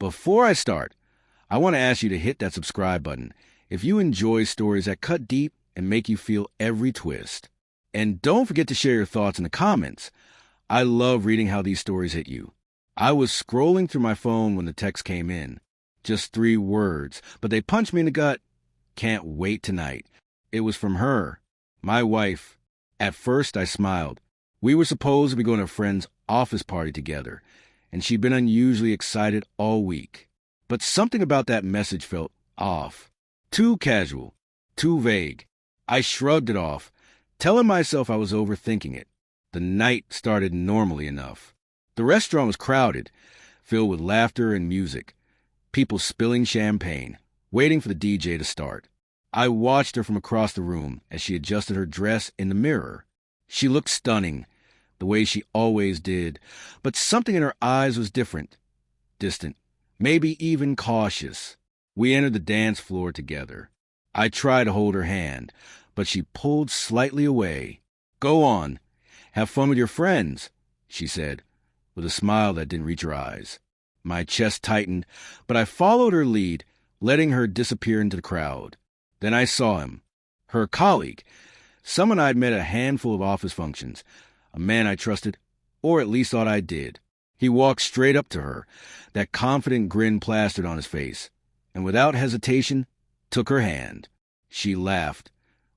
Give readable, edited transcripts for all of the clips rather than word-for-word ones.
Before I start, I want to ask you to hit that subscribe button if you enjoy stories that cut deep and make you feel every twist. And don't forget to share your thoughts in the comments. I love reading how these stories hit you. I was scrolling through my phone when the text came in. Just 3 words, but they punched me in the gut. Can't wait tonight. It was from her, my wife. At first, I smiled. We were supposed to be going to a friend's office party together, and she'd been unusually excited all week. But something about that message felt off. Too casual, too vague. I shrugged it off, telling myself I was overthinking it. The night started normally enough. The restaurant was crowded, filled with laughter and music, people spilling champagne, waiting for the DJ to start. I watched her from across the room as she adjusted her dress in the mirror. She looked stunning, the way she always did, but something in her eyes was different, distant, maybe even cautious. We entered the dance floor together. I tried to hold her hand, but she pulled slightly away. "Go on. Have fun with your friends," she said, with a smile that didn't reach her eyes. My chest tightened, but I followed her lead, letting her disappear into the crowd. Then I saw him, her colleague, someone I'd met at a handful of office functions, a man I trusted, or at least thought I did. He walked straight up to her, that confident grin plastered on his face, and without hesitation, took her hand. She laughed,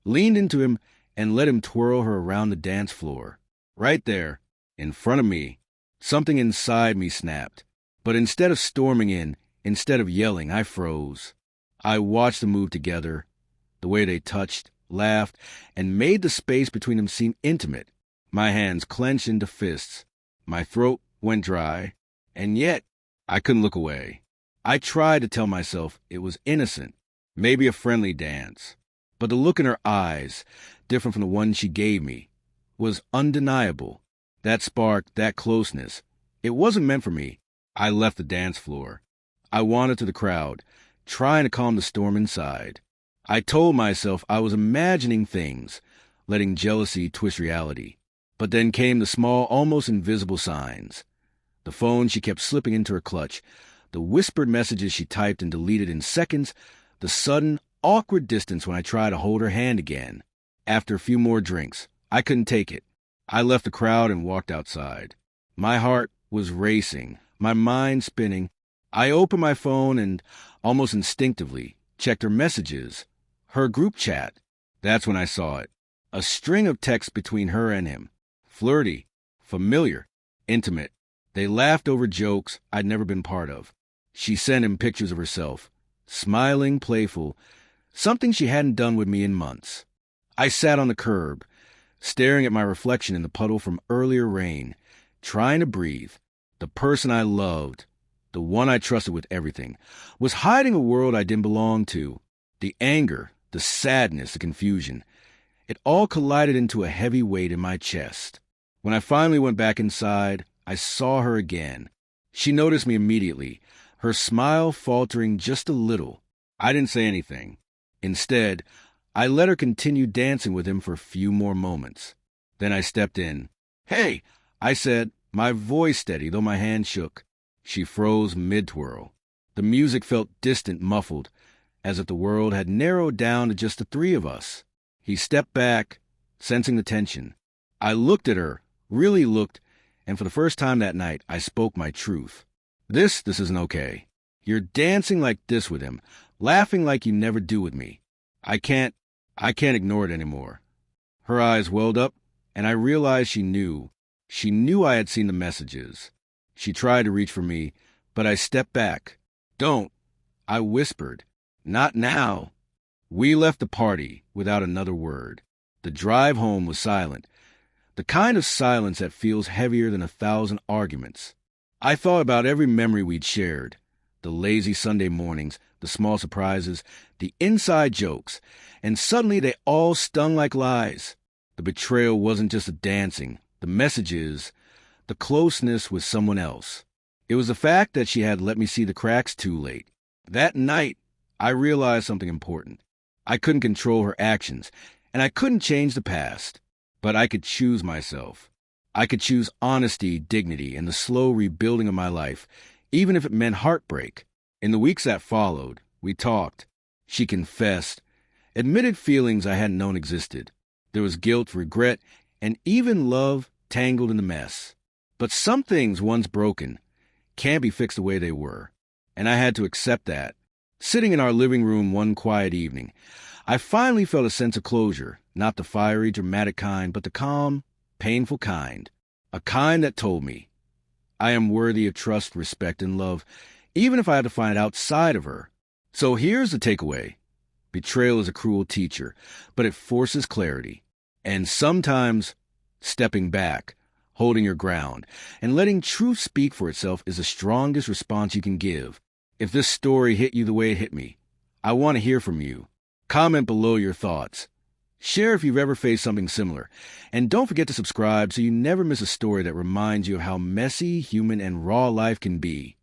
leaned into him, and let him twirl her around the dance floor. Right there, in front of me, something inside me snapped. But instead of storming in, instead of yelling, I froze. I watched them move together, the way they touched, laughed, and made the space between them seem intimate. My hands clenched into fists. My throat went dry, and yet I couldn't look away. I tried to tell myself it was innocent, maybe a friendly dance. But the look in her eyes, different from the one she gave me, was undeniable. That spark, that closeness, it wasn't meant for me. I left the dance floor. I wandered to the crowd, trying to calm the storm inside. I told myself I was imagining things, letting jealousy twist reality. But then came the small, almost invisible signs. The phone she kept slipping into her clutch, the whispered messages she typed and deleted in seconds, the sudden, awkward distance when I tried to hold her hand again. After a few more drinks, I couldn't take it. I left the crowd and walked outside. My heart was racing, my mind spinning. I opened my phone and, almost instinctively, checked her messages, her group chat. That's when I saw it. A string of texts between her and him. Flirty, familiar, intimate. They laughed over jokes I'd never been part of. She sent him pictures of herself, smiling, playful, something she hadn't done with me in months. I sat on the curb, staring at my reflection in the puddle from earlier rain, trying to breathe. The person I loved, the one I trusted with everything, was hiding a world I didn't belong to. The anger, the sadness, the confusion, it all collided into a heavy weight in my chest. When I finally went back inside, I saw her again. She noticed me immediately, her smile faltering just a little. I didn't say anything. Instead, I let her continue dancing with him for a few more moments. Then I stepped in. "Hey," I said, my voice steady, though my hand shook. She froze mid-twirl. The music felt distant, muffled, as if the world had narrowed down to just the 3 of us. He stepped back, sensing the tension. I looked at her, really looked, and for the first time that night, I spoke my truth. This isn't okay. You're dancing like this with him, laughing like you never do with me. I can't ignore it anymore." Her eyes welled up, and I realized she knew. She knew I had seen the messages. She tried to reach for me, but I stepped back. "Don't," I whispered. "Not now." We left the party without another word. The drive home was silent, the kind of silence that feels heavier than 1,000 arguments. I thought about every memory we'd shared, the lazy Sunday mornings, the small surprises, the inside jokes, and suddenly they all stung like lies. The betrayal wasn't just the dancing, the messages, the closeness with someone else. It was the fact that she had let me see the cracks too late. That night, I realized something important. I couldn't control her actions, and I couldn't change the past. But I could choose myself. I could choose honesty, dignity, and the slow rebuilding of my life, even if it meant heartbreak. In the weeks that followed, we talked. She confessed, admitted feelings I hadn't known existed. There was guilt, regret, and even love tangled in the mess. But some things, once broken, can't be fixed the way they were, and I had to accept that. Sitting in our living room one quiet evening, I finally felt a sense of closure, not the fiery, dramatic kind, but the calm, painful kind. A kind that told me, I am worthy of trust, respect, and love, even if I had to find it outside of her. So here's the takeaway. Betrayal is a cruel teacher, but it forces clarity. And sometimes stepping back, holding your ground, and letting truth speak for itself is the strongest response you can give. If this story hit you the way it hit me, I want to hear from you. Comment below your thoughts. Share if you've ever faced something similar. And don't forget to subscribe so you never miss a story that reminds you of how messy, human, and raw life can be.